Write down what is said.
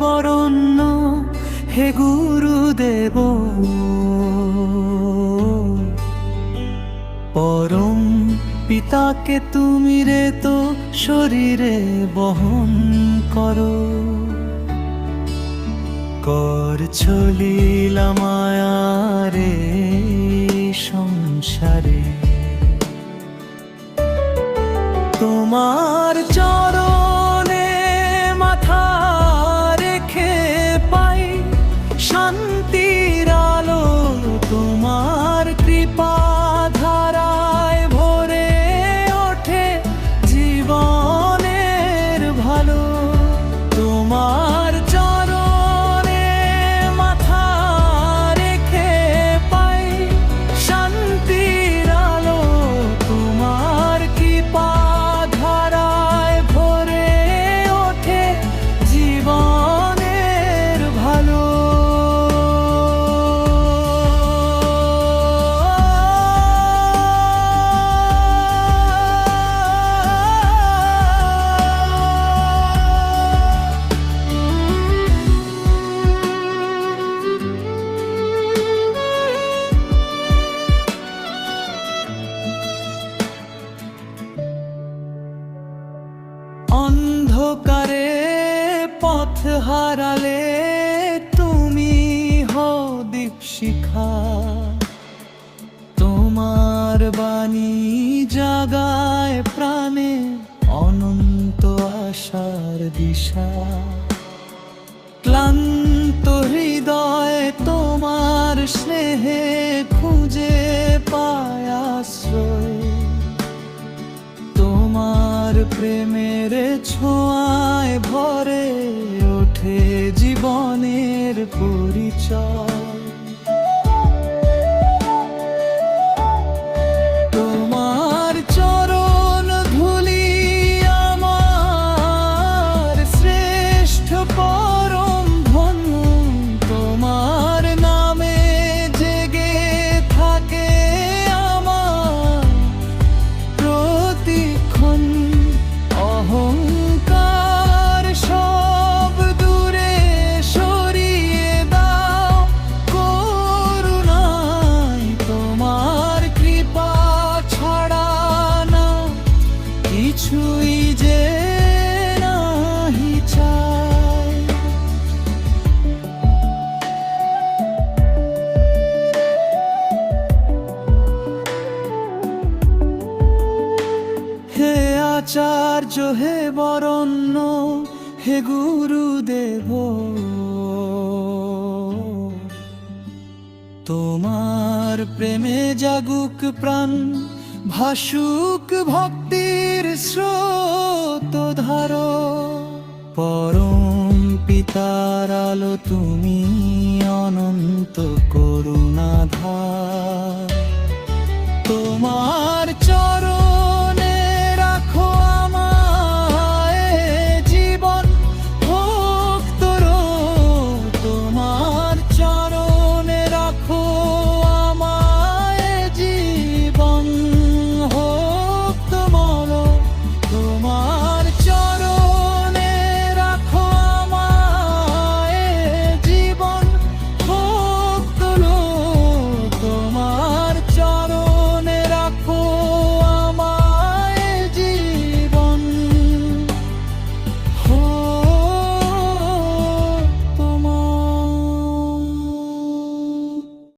বরণ্য হে গুরুদেব। পরম পিতাকে তুমি রে তো শরীরে বহন করো। করছ লীলা মায়ারে সংসারে, তোমার চরণে মাথা রেখে পাই শান্তির আলো। তোমার কৃপা ধারায় ভরে ওঠে জীবনের ভালো। তোমার চরণে মাথা রেখে পাই শান্তির আলো। তোমার কৃপা ধারায় ভরে ওঠে জীবনের ভালো। অন্ধকারে পথ হারালে তুমি হো দীপশিখা। তোমার বাণী জাগায় প্রাণে অনন্ত আশার দিশা। ক্লান্ত হৃদয় তোমার স্নেহে খুঁজে পায় আশ্রয়। তোমার প্রেমের ছোঁয়ায় ভরে ওঠে জীবনের পরিচয়। তোমার চরণ ধুলি আমার শ্রেষ্ঠ পরম ধন্য। তোমার নামে জেগে থাকে আমার প্রতিক্ষণ। অহংকার সব দূরে সরিয়ে দাও করুণায়। তোমার কৃপা ছাড়া না কিছুই যে নাহি চাই। হে আচার্য হে বরণ্য হে গুরুদেব, তোমার প্রেমে জাগুক প্রাণ ভাসুক ভক্তির স্রোত ধারো। পরম পিতার আলো তুমি অনন্ত করুণাধার।